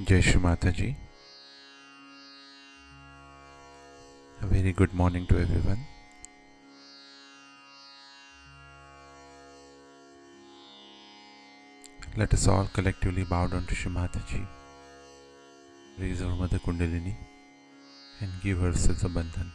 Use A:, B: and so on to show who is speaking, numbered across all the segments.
A: Jai Shri Mataji. A very good morning to everyone. Let us all collectively bow down to Shri Mataji, raise our Mother Kundalini and give ourselves a bandhan.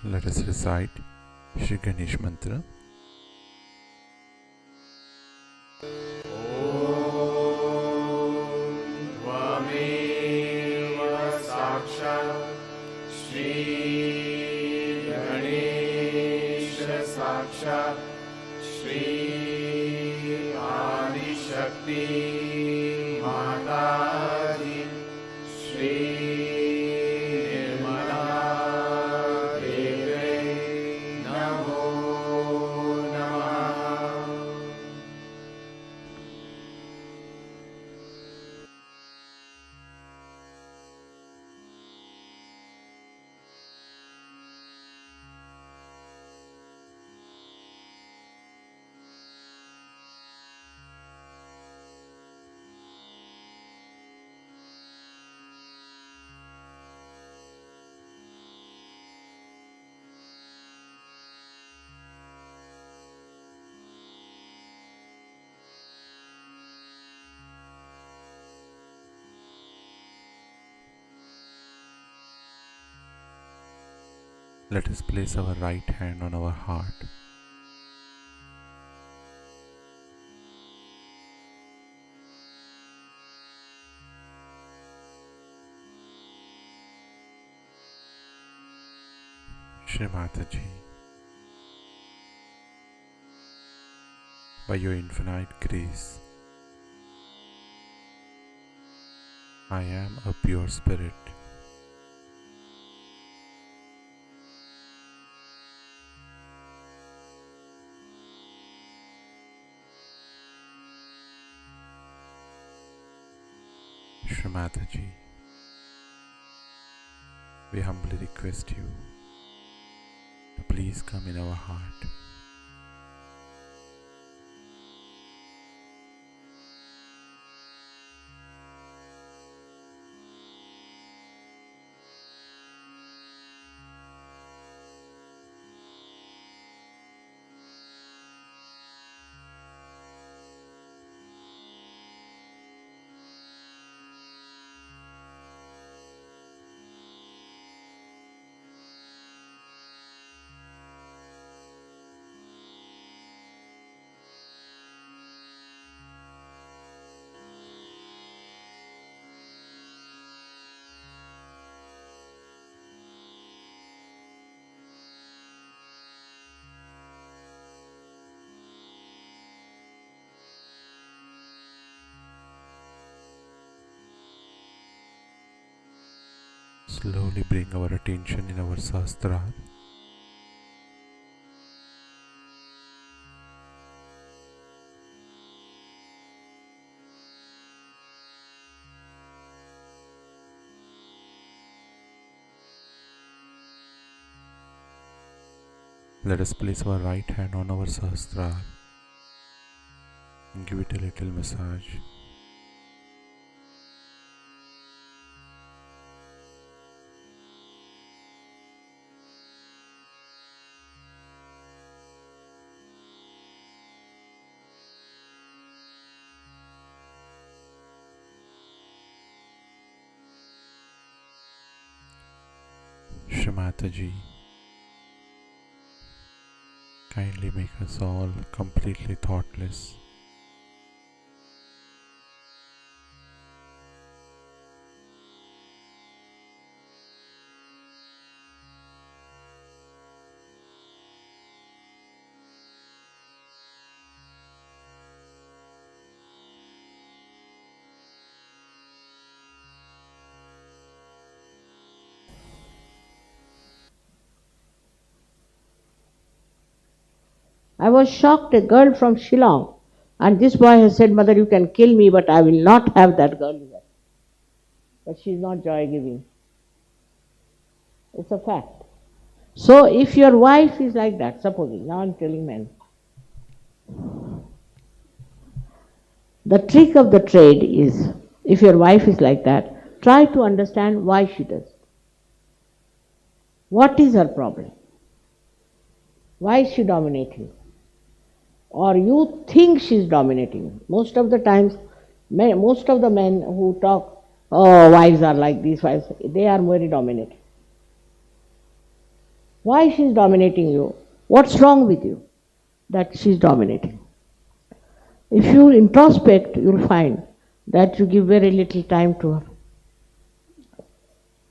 A: Let us recite Shri Ganesh Mantra.
B: त्वमेव साक्षात् श्री गणेश साक्षात् श्री आदिशक्ति माताजी श्री निर्मला देवी नमो नमः।
A: Let us place our right hand on our heart. Shri Mataji, by your infinite grace, I am a pure spirit. Shri Mataji, we humbly request you to please come in our heart. Slowly bring our attention in our Sahasrara. Let us place our right hand on our Sahasrara and give it a little massage. Shri Mataji, kindly make us all completely thoughtless.
C: I was shocked, a girl from Shillong, and this boy has said, Mother, you can kill me, but I will not have that girl here. But she is not joy giving. It's a fact. So if your wife is like that, supposing, now I'm telling men, the trick of the trade is, if your wife is like that, try to understand why she does. What is her problem? Why is she dominating? Or you think she's dominating. Most of the times, most of the men who talk, oh, wives are like this, wives, they are very dominating. Why she's dominating you? What's wrong with you that she's dominating? If you introspect, you'll find that you give very little time to her.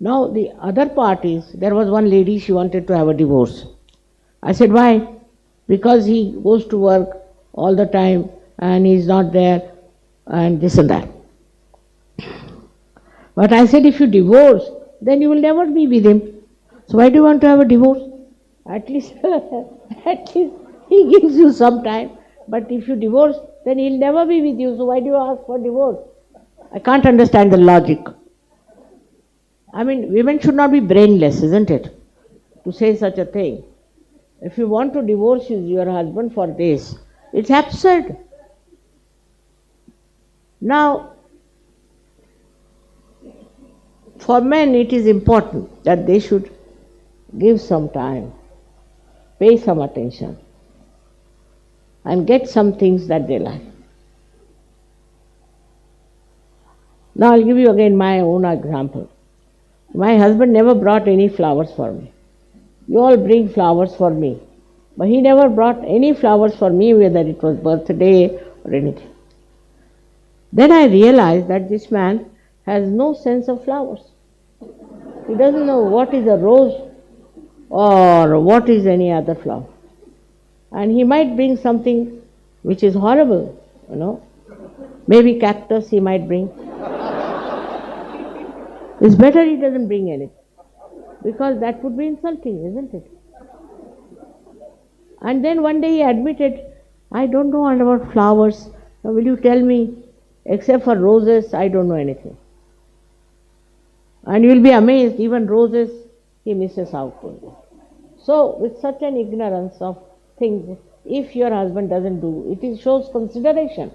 C: Now the other part is, there was one lady, she wanted to have a divorce. I said, why? Because he goes to work all the time and he's not there and this and that. But I said, if you divorce, then you will never be with him. So why do you want to have a divorce? At least he gives you some time. But if you divorce, then he'll never be with you. So why do you ask for divorce? I can't understand the logic. I mean, women should not be brainless, isn't it? To say such a thing. If you want to divorce your husband for this, it's absurd. Now, for men it is important that they should give some time, pay some attention, and get some things that they like. Now I'll give you again my own example. My husband never brought any flowers for me. You all bring flowers for me. But he never brought any flowers for me, whether it was birthday or anything. Then I realized that this man has no sense of flowers. He doesn't know what is a rose or what is any other flower. And he might bring something which is horrible, you know. Maybe cactus he might bring. It's better he doesn't bring anything, because that would be insulting, isn't it? And then one day he admitted, I don't know all about flowers. Now will you tell me? Except for roses, I don't know anything. And you will be amazed, even roses he misses out on. So with such an ignorance of things, if your husband doesn't do, it shows consideration.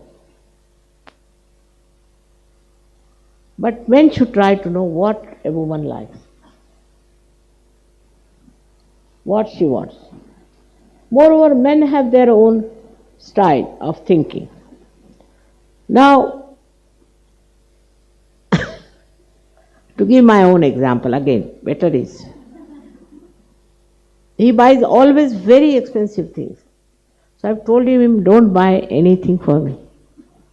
C: But men should try to know what a woman likes, what she wants. Moreover, men have their own style of thinking. Now, to give my own example again, better is, he buys always very expensive things. So I've told him, don't buy anything for me.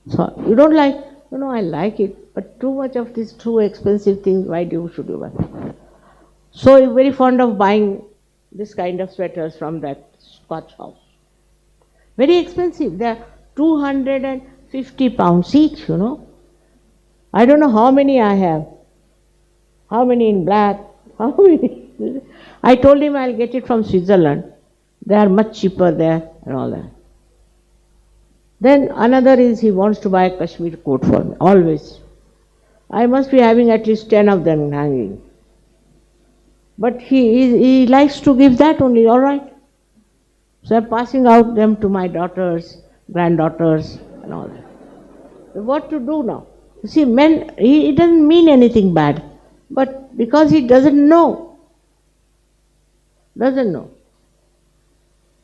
C: So you don't like, no, I like it, but too much of these too expensive things, why should you buy? So he's very fond of buying this kind of sweaters from that Scotch house. Very expensive. They're 250 pounds each, you know. I don't know how many I have. How many in black? How many? I told him I'll get it from Switzerland. They are much cheaper there and all that. Then another is he wants to buy a Kashmir coat for me, always. I must be having at least 10 of them hanging. But he likes to give that only, all right. So I'm passing out them to my daughters, granddaughters and all that. So what to do now? You see, men, he doesn't mean anything bad, but because he doesn't know.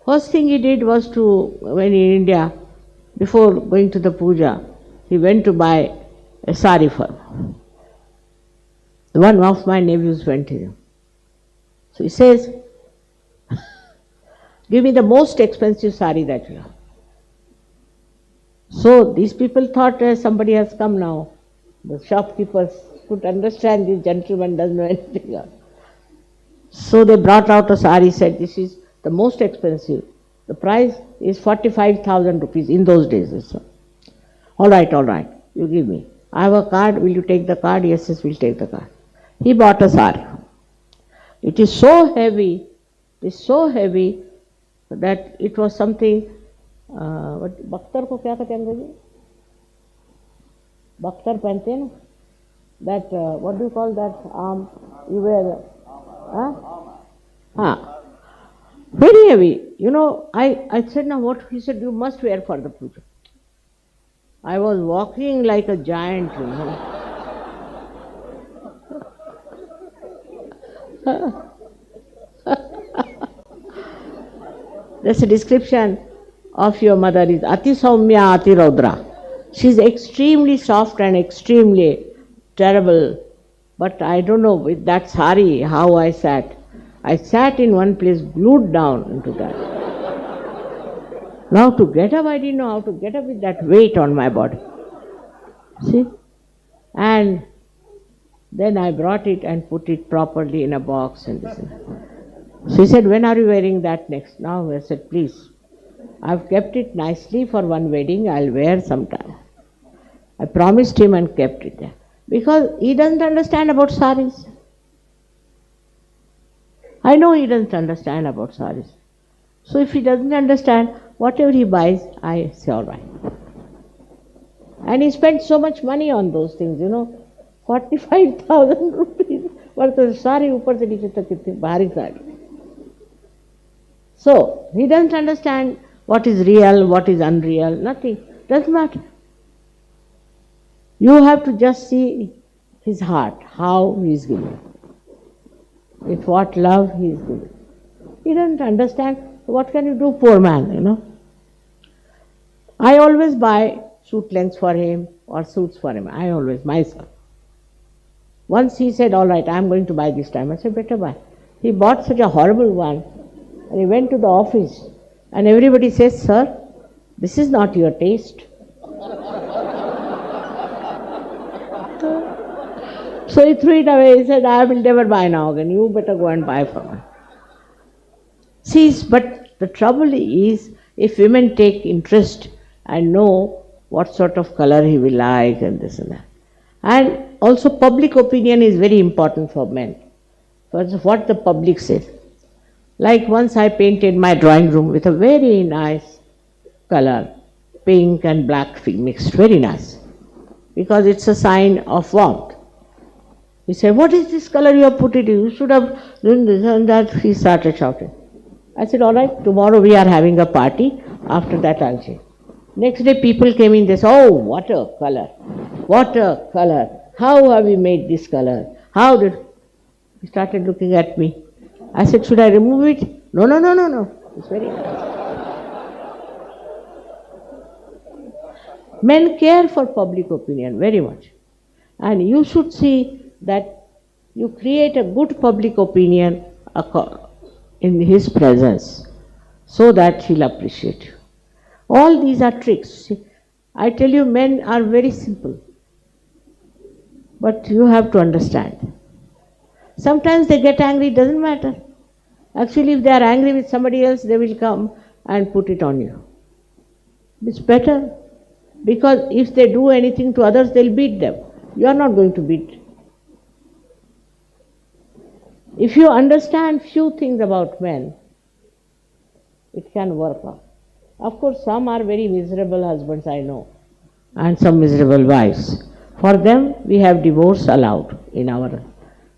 C: First thing he did was when in India, before going to the puja, he went to buy a sari for me. One of my nephews went to him. So he says, give me the most expensive sari that you have. So these people thought somebody has come now. The shopkeepers could understand this gentleman doesn't know anything else. So they brought out a sari, said this is the most expensive. The price is 45,000 rupees in those days. So, all right, you give me. I have a card, will you take the card? Yes, we'll take the card. He bought a sari. It is so heavy that it was something, बख्तर को क्या कहते हैं अंग्रेजी? बख्तर पहनते हैं ना? That, what do you call that arm? You wear, very heavy. You know, I said, now what? He said, you must wear for the puja. I was walking like a giant, you know. That's a description of your mother is Ati Saumya Ati Raudra. She is extremely soft and extremely terrible. But I don't know, with that sari, how I sat. I sat in one place, glued down into that. Now to get up, I didn't know how to get up with that weight on my body. See? And then I brought it and put it properly in a box and this. So he said, when are you wearing that next? Now I said, please. I've kept it nicely for one wedding, I'll wear sometime. I promised him and kept it there. Because he doesn't understand about saris. I know he doesn't understand about saris. So if he doesn't understand, whatever he buys, I say all right. And he spent so much money on those things, you know. 45,000 rupees worth of sari, upar se niche tak kitni bhari sari. So he doesn't understand what is real, what is unreal, nothing. Doesn't matter. You have to just see his heart, how he is giving. With what love he is giving. He doesn't understand. What can you do, poor man, you know? I always buy suit lengths for him or suits for him. I always, myself. Once he said, all right, I'm going to buy this time. I said, better buy. He bought such a horrible one. And he went to the office. And everybody says, sir, this is not your taste. So he threw it away. He said, I will never buy now again. You better go and buy for me. See, but the trouble is, if women take interest and know what sort of color he will like and this and that. And also public opinion is very important for men. First, what the public says. Like once I painted my drawing room with a very nice color, pink and black mixed, very nice. Because it's a sign of warmth. He said, what is this color you have put it in? You should have done this and that. He started shouting. I said, all right, tomorrow we are having a party. After that I'll change. Next day people came in, they said, oh, what a color. What a color. How have you made this color? How did... He started looking at me. I said, should I remove it? No. It's very nice. Men care for public opinion very much. And you should see that you create a good public opinion in his presence so that he'll appreciate you. All these are tricks. See, I tell you, men are very simple. But you have to understand. Sometimes they get angry, it doesn't matter. Actually, if they are angry with somebody else, they will come and put it on you. It's better. Because if they do anything to others, they'll beat them. You are not going to beat. If you understand few things about men, it can work out. Of course, some are very miserable husbands, I know, and some miserable wives. For them, we have divorce allowed. In our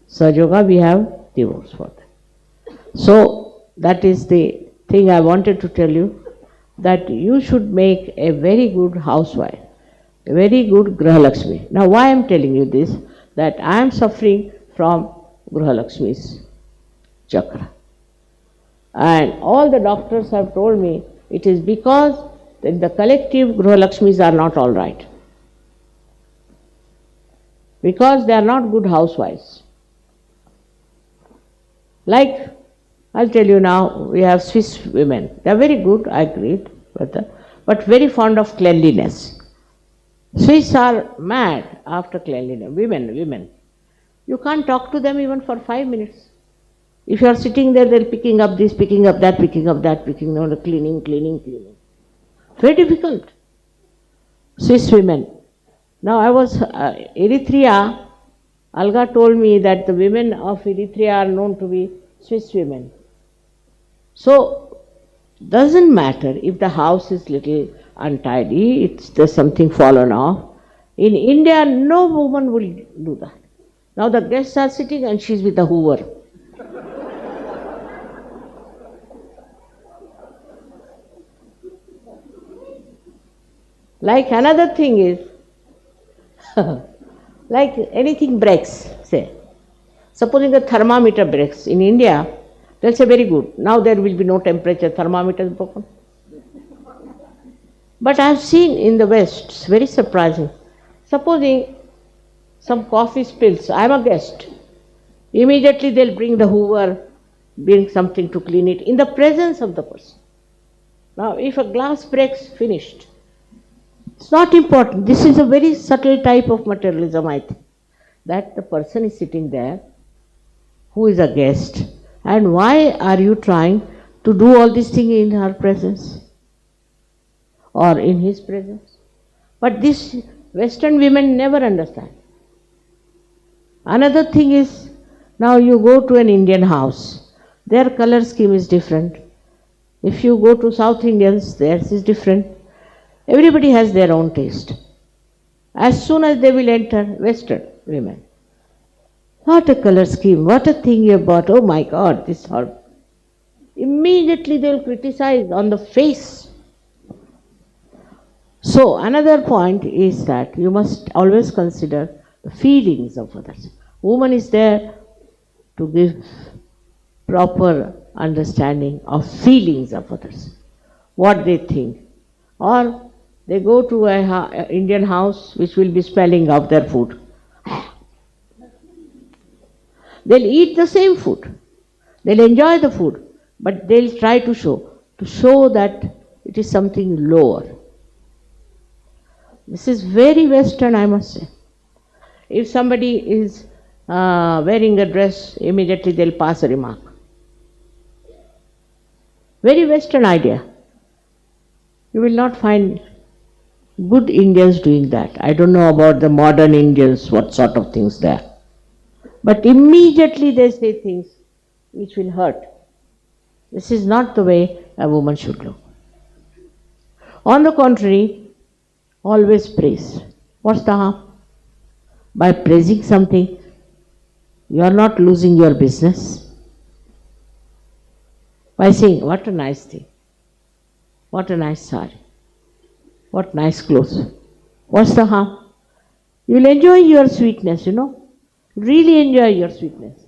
C: Sahaja Yoga, we have divorce for them. So, that is the thing I wanted to tell you, that you should make a very good housewife, a very good Graha Lakshmi. Now, why I am telling you this? That I am suffering from Graha Lakshmi's chakra. And all the doctors have told me it is because the collective Graha Lakshmis are not all right. Because they are not good housewives. Like, I'll tell you now, we have Swiss women. They are very good, I agree, but very fond of cleanliness. Swiss are mad after cleanliness. Women. You can't talk to them even for 5 minutes. If you are sitting there, they're picking up this, picking up that, picking up that, cleaning. Very difficult. Swiss women. Now I was Eritrea. Alga told me that the women of Eritrea are known to be Swiss women. So, doesn't matter if the house is little untidy, there's something fallen off. In India, no woman will do that. Now the guests are sitting and she's with the hoover. Like another thing is, like anything breaks, say. Supposing a thermometer breaks in India, they'll say very good. Now there will be no temperature, thermometer is broken. But I have seen in the West, it's very surprising. Supposing some coffee spills, I am a guest. Immediately they'll bring the hoover, bring something to clean it in the presence of the person. Now if a glass breaks, finished. It's not important. This is a very subtle type of materialism, I think. That the person is sitting there, who is a guest, and why are you trying to do all these things in her presence or in his presence? But this Western women never understand. Another thing is, now you go to an Indian house, their color scheme is different. If you go to South Indians, theirs is different. Everybody has their own taste. As soon as they will enter, Western women, what a color scheme, what a thing you bought, oh my God, this horrible. Immediately they will criticize on the face. So another point is that you must always consider the feelings of others. Woman is there to give proper understanding of feelings of others, what they think. Or they go to an Indian house which will be smelling of their food. They'll eat the same food. They'll enjoy the food, but they'll try to show that it is something lower. This is very Western, I must say. If somebody is wearing a dress, immediately they'll pass a remark. Very Western idea. You will not find good Indians doing that. I don't know about the modern Indians, what sort of things they are. But immediately they say things which will hurt. This is not the way a woman should look. On the contrary, always praise. What's the harm? By praising something, you are not losing your business. By saying, what a nice thing, what a nice sari, what nice clothes. What's the harm? You will enjoy your sweetness, really enjoy your sweetness.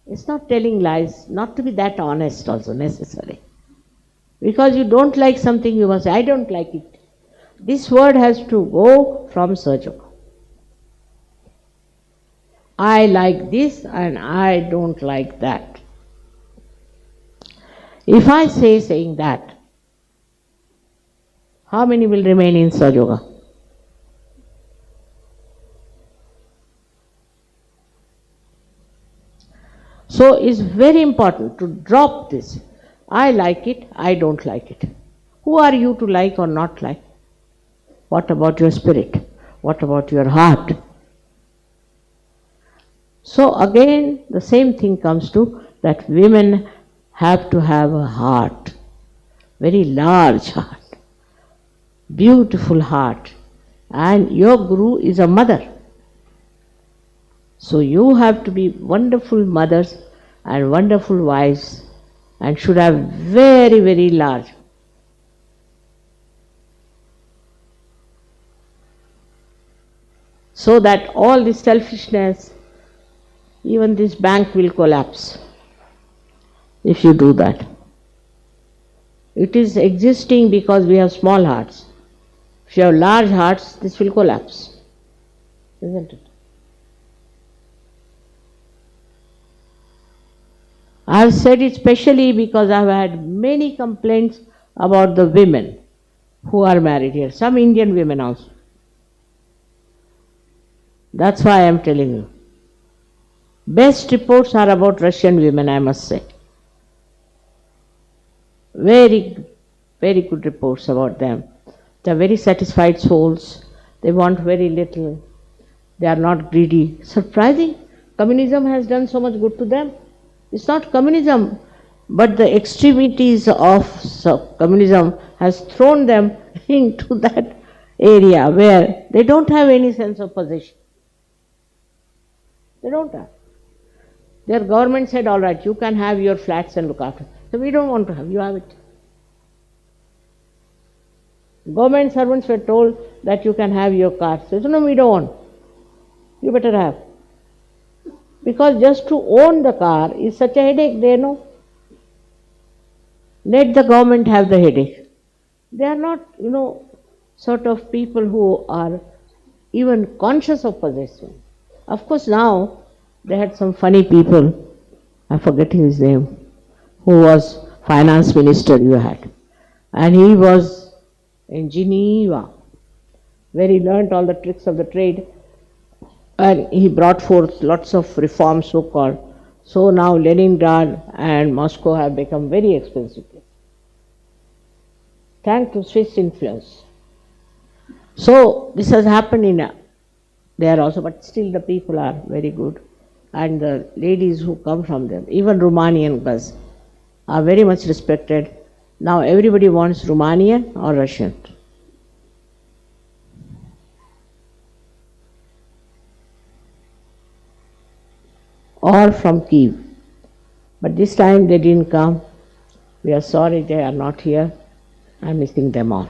C: It's not telling lies, not to be that honest also necessary. Because you don't like something, you must say, I don't like it. This word has to go from Sahaja. I like this and I don't like that. If I saying that, how many will remain in Sahaja? So it's very important to drop this. I like it, I don't like it. Who are you to like or not like? What about your spirit? What about your heart? So again, the same thing comes to that women have to have a heart, very large heart, beautiful heart. And your Guru is a mother. So you have to be wonderful mothers and wonderful wives and should have very, very large. So that all this selfishness, even this bank will collapse if you do that. It is existing because we have small hearts. If you have large hearts, this will collapse, isn't it? I have said it specially because I have had many complaints about the women who are married here, some Indian women also. That's why I am telling you. Best reports are about Russian women, I must say. Very, very good reports about them. They are very satisfied souls. They want very little. They are not greedy. Surprising. Communism has done so much good to them. It's not communism, but the extremities of communism has thrown them into that area where they don't have any sense of possession. They don't have. Their government said, all right, you can have your flats and look after. So we don't want to have, you have it. Government servants were told that you can have your car. So no, we don't want. You better have. Because just to own the car is such a headache, they know. Let the government have the headache. They are not, sort of people who are even conscious of possession. Of course now, they had some funny people, I'm forgetting his name, who was finance minister you had. And he was in Geneva, where he learnt all the tricks of the trade. And he brought forth lots of reforms, so-called. So now Leningrad and Moscow have become very expensive. Thanks to Swiss influence. So this has happened in there also, but still the people are very good. And the ladies who come from them, even Romanian girls, are very much respected. Now everybody wants Romanian or Russian. Or from Kiev. But this time they didn't come. We are sorry they are not here. I am missing them all.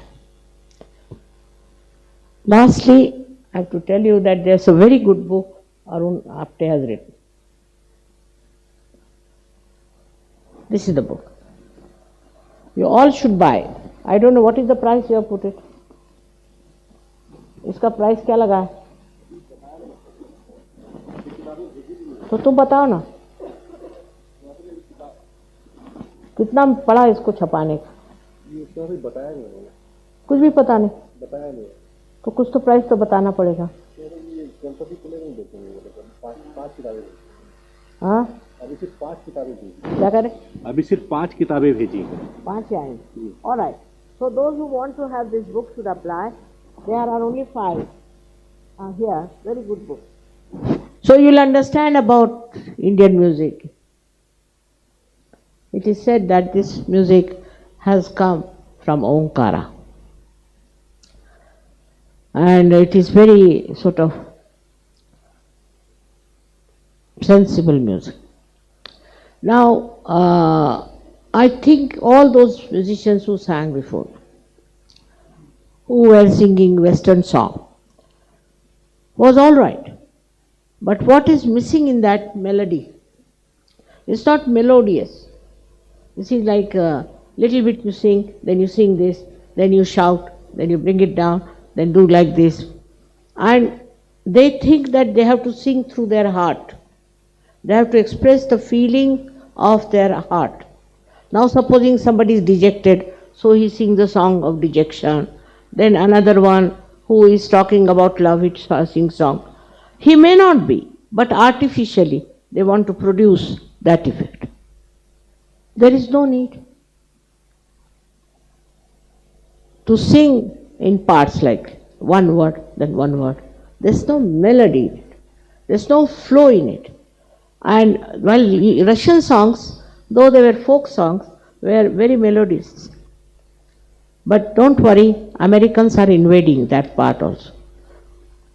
C: Lastly, I have to tell you that there is a very good book Arun Apte has written. This is the book. You all should buy it. I don't know what is the price you have put it. इसका price क्या लगा है? तो तुम बताओ ना कितना पड़ा इसको छपाने का?
D: बताया नहीं,
C: कुछ भी पता नहीं,
D: बताया नहीं।
C: तो कुछ तो प्राइस तो बताना पड़ेगा। हाँ,
D: अभी सिर्फ 5 किताबें भेजी।
C: क्या करें?
D: अभी सिर्फ 5 किताबें भेजी।
C: 5 ही आएंगे। All right. So those who want to have this book should apply. There are only 5 here. Very good book. So you'll understand about Indian music. It is said that this music has come from Omkara. And it is very sort of sensible music. Now, I think all those musicians who sang before, who were singing Western song, was all right. But what is missing in that melody? It's not melodious. You see, like a little bit you sing, then you sing this, then you shout, then you bring it down, then do like this. And they think that they have to sing through their heart. They have to express the feeling of their heart. Now supposing somebody is dejected, so he sings a song of dejection. Then another one who is talking about love, he sings song. He may not be, but artificially they want to produce that effect. There is no need to sing in parts like one word, then one word. There's no melody in it. There's no flow in it. And while Russian songs, though they were folk songs, were very melodious. But don't worry, Americans are invading that part also.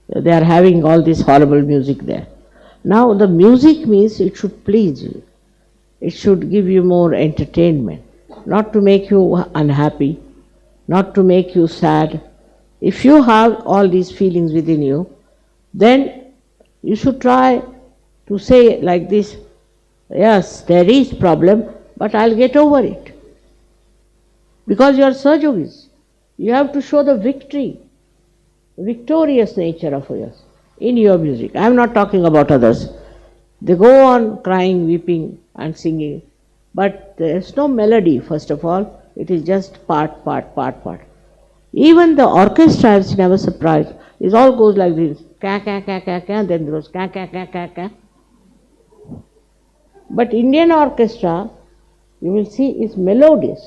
C: They are having all this horrible music there. Now the music means it should please you. It should give you more entertainment, not to make you unhappy, not to make you sad. If you have all these feelings within you, then you should try to say like this, yes, there is problem, but I'll get over it. Because you are Sahajogis. You have to show the victory, victorious nature of yours in your music. I am not talking about others. They go on crying, weeping and singing. but there's no melody, first of all. It is just part, part, part, part. Even the orchestra, I was never surprised. It all goes like this, ka, ka, ka, ka, ka, then it goes ka, ka, ka, ka, ka. But Indian orchestra, you will see, is melodious.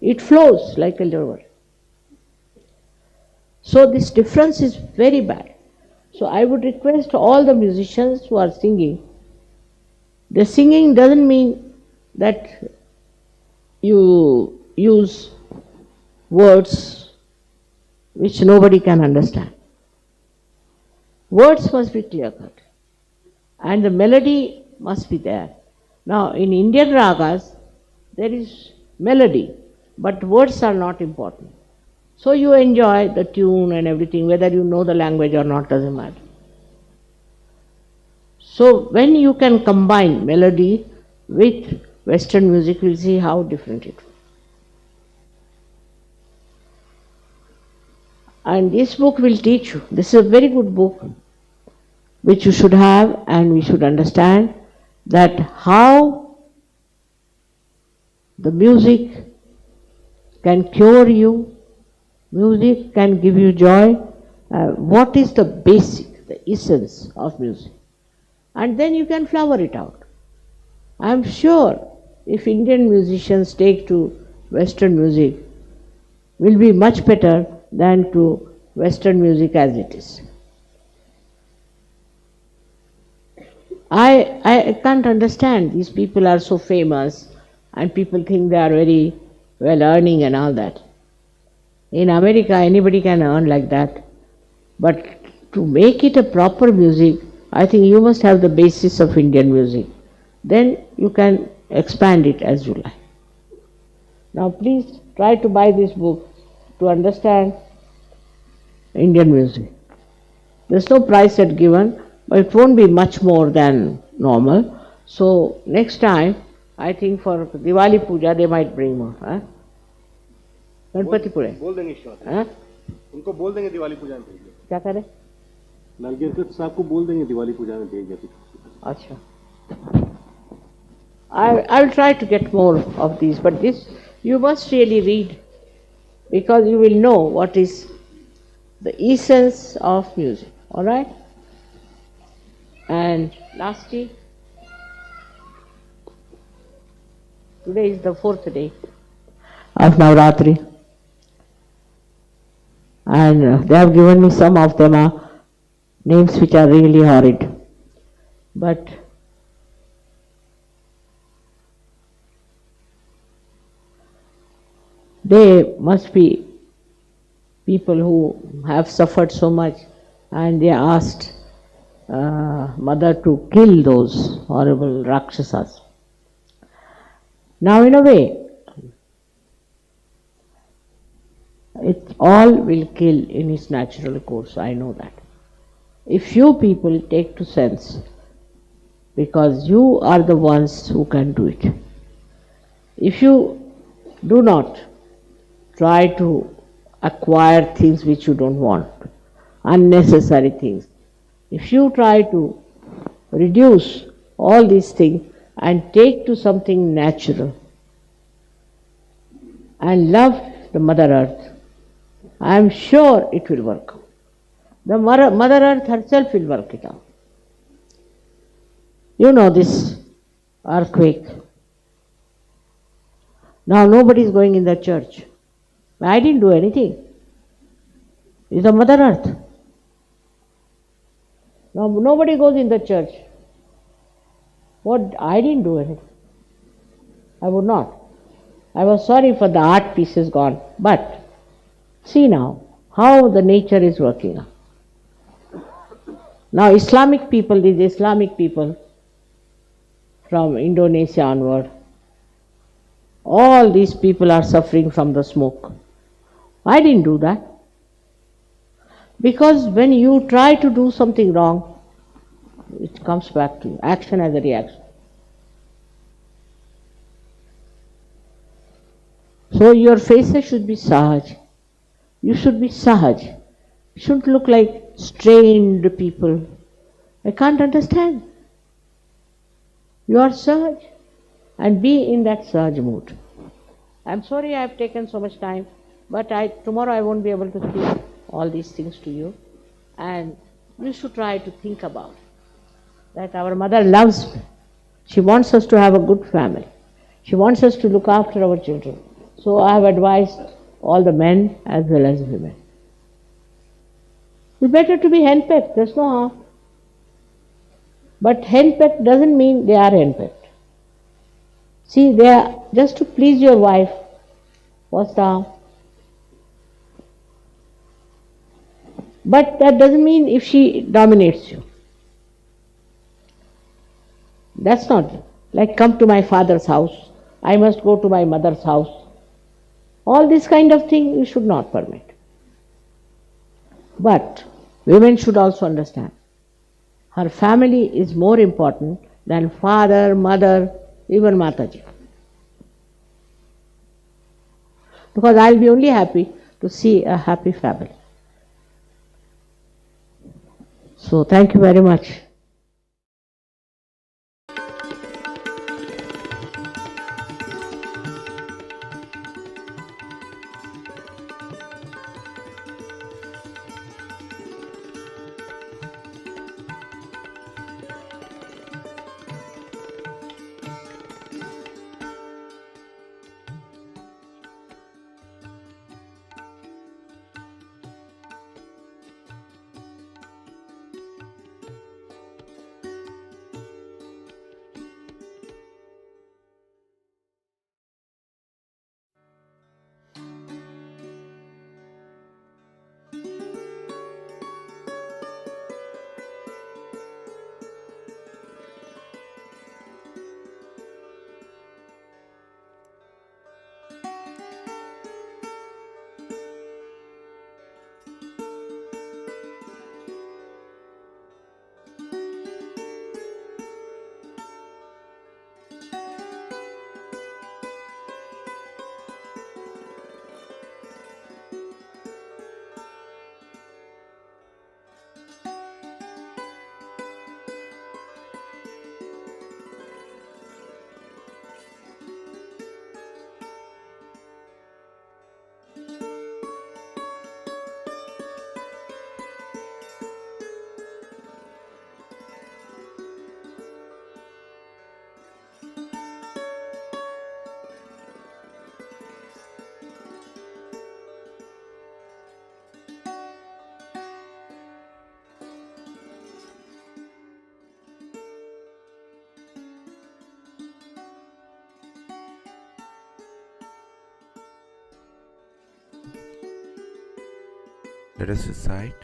C: It flows like a river. So this difference is very bad. So I would request all the musicians who are singing, the singing doesn't mean that you use words which nobody can understand. Words must be clear-cut and the melody must be there. Now in Indian ragas there is melody, but words are not important. So you enjoy the tune and everything, whether you know the language or not doesn't matter. So when you can combine melody with Western music, we'll see how different it is. And this book will teach you. This is a very good book which you should have, and we should understand that how the music can cure you, music can give you joy, what is the basic, the essence of music. And then you can flower it out. I am sure if Indian musicians take to Western music, will be much better than to Western music as it is. I can't understand. These people are so famous and people think they are very well earning and all that. In America, anybody can earn like that. But to make it a proper music, I think you must have the basis of Indian music. Then you can expand it as you like. Now please try to buy this book to understand Indian music. There's no price set given, but it won't be much more than normal. So next time, I think for Diwali Puja they might bring more. Ganpati पुरे
D: बोल देंगे ईश्वर, उनको बोल देंगे दिवाली पूजा में भेज दो।
C: क्या करें?
D: नलगीर साहब को बोल देंगे दिवाली पूजा में भेज दो।
C: अच्छा, I will try to get more of these, but this you must really read, because you will know what is the essence of music. All right? And lastly, today is the 4th day of Navratri, and they have given me some of them are names which are really horrid, but they must be people who have suffered so much, and they asked mother to kill those horrible Rakshasas. Now in a way, it all will kill in its natural course, I know that. If you people take to sense, because you are the ones who can do it. If you do not try to acquire things which you don't want, unnecessary things, if you try to reduce all these things and take to something natural and love the Mother Earth, I am sure it will work out. The Mother Earth herself will work it out. You know this earthquake. Now nobody is going in the church. I didn't do anything. It's the Mother Earth. Now nobody goes in the church. What? I didn't do anything. I would not. I was sorry for the art pieces gone, but see now how the nature is working out. Now Islamic people, these Islamic people from Indonesia onward, all these people are suffering from the smoke. I didn't do that. Because when you try to do something wrong, it comes back to you. Action as a reaction. So your faces should be sahaj. You should be sahaj. You shouldn't look like strained people. I can't understand. your surge, and be in that surge mood. I'm sorry I have taken so much time, but tomorrow I won't be able to speak all these things to you. And you should try to think about that our mother loves me. She wants us to have a good family. She wants us to look after our children. So I have advised all the men as well as women. It's better to be henpecked, there's no harm. But henpecked doesn't mean they are henpecked. See, they are just to please your wife. What's the harm? But that doesn't mean if she dominates you. That's not like come to my father's house, I must go to my mother's house. All this kind of thing you should not permit. But women should also understand her family is more important than father, mother, even Mataji. Because I'll be only happy to see a happy family. So thank you very much.
A: Let us recite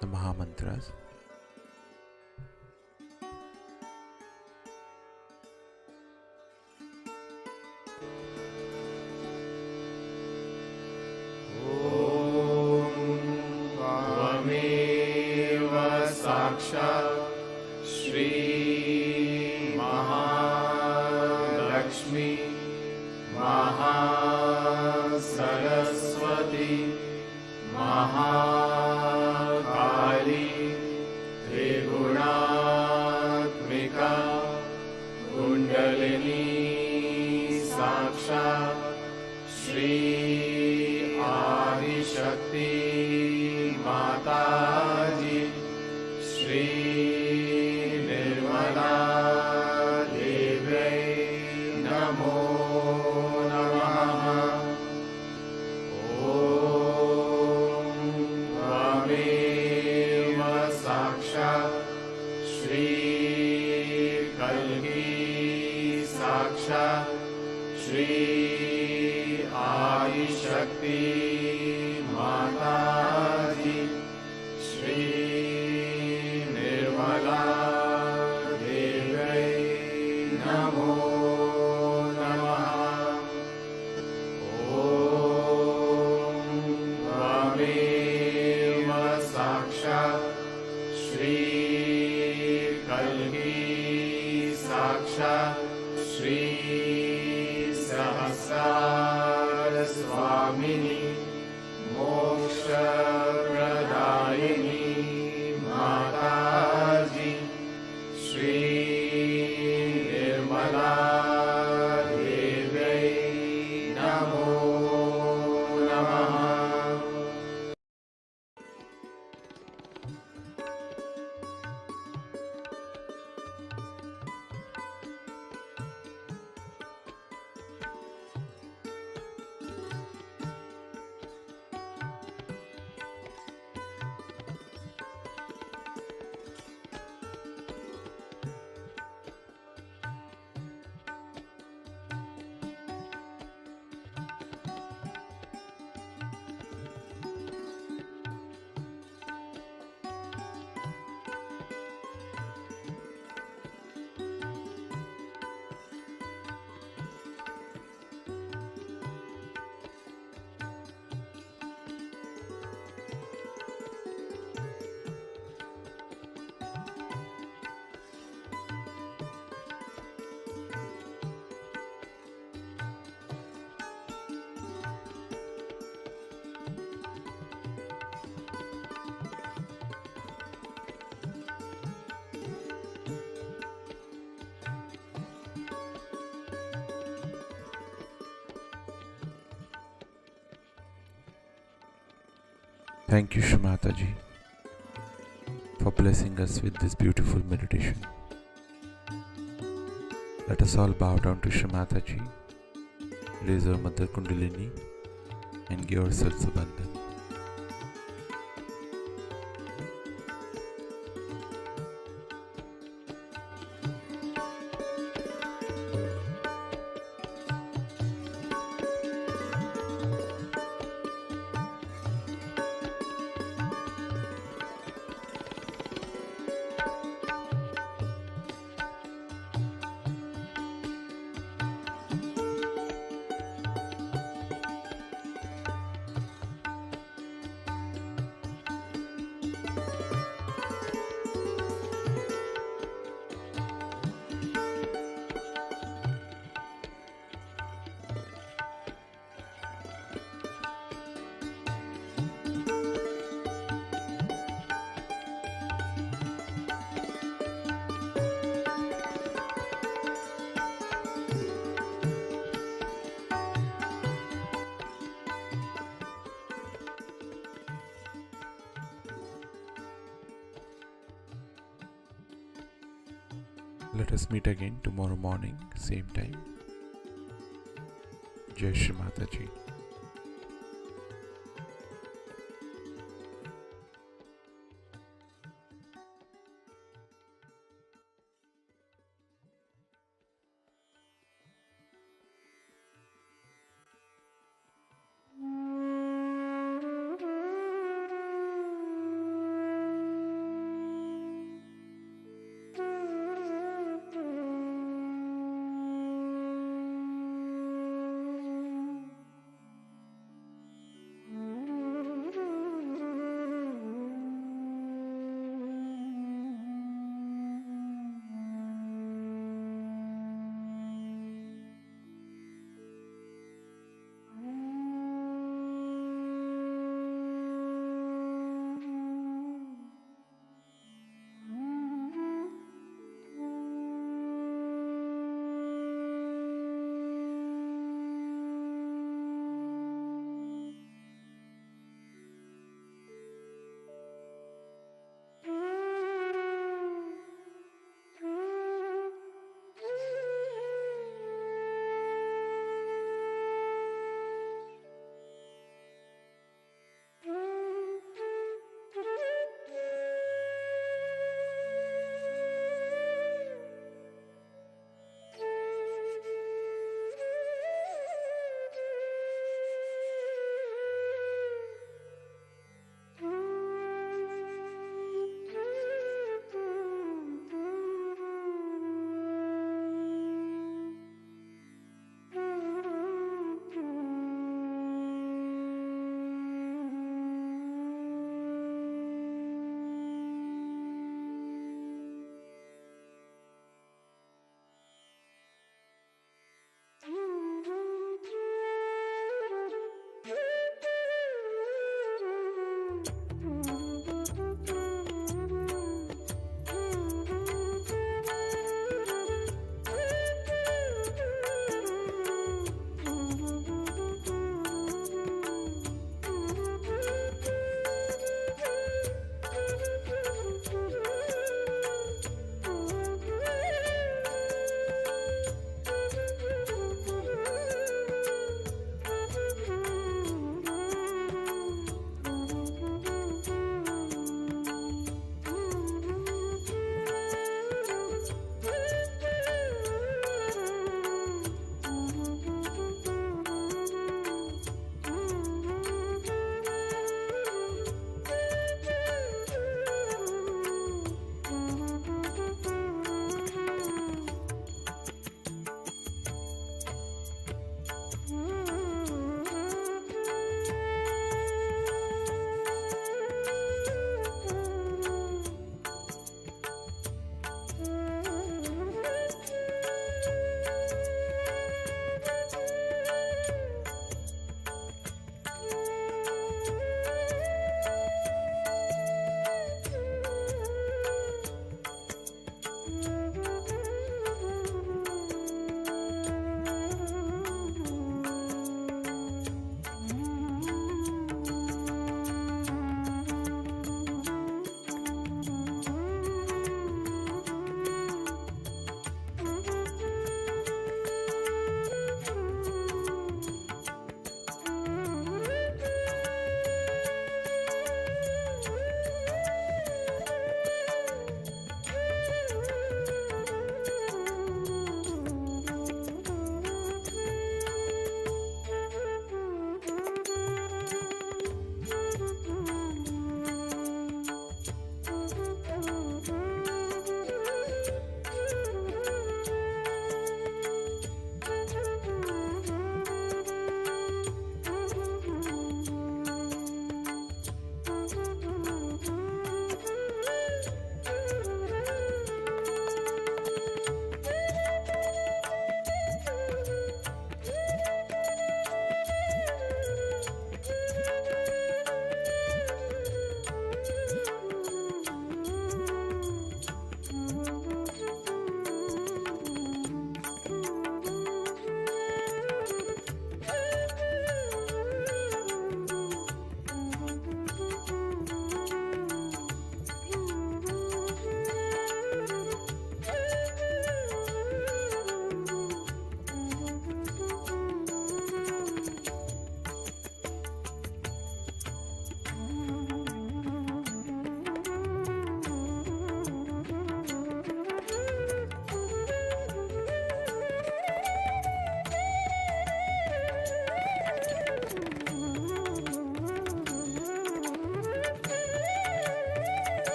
A: the Mahamantras.
B: त्वमेव साक्षात् श्री महालक्ष्मी महासरस्वती महाकाली त्रिगुणात्मिका कुण्डलिनी साक्षात् श्री आदिशक्ति माताजी श्री निर्मला देव्यै नमो नमः। त्वमेव साक्षात् श्री कल्की साक्षात् श्री आदिशक्ति माताजी श्री निर्मला देव्यै नमो नमः। त्वमेव साक्षात् श्री कल्की साक्षात् श्री सहस्रार स्वामिनी मोक्षप्रदायिनी माताजी Shri
A: Thank you, Shri Mataji, for blessing us with this beautiful meditation. Let us all bow down to Shri Mataji, raise our Mother Kundalini, and give ourselves a bandhan. Let us meet again tomorrow morning, same time. Jai Shri Mataji.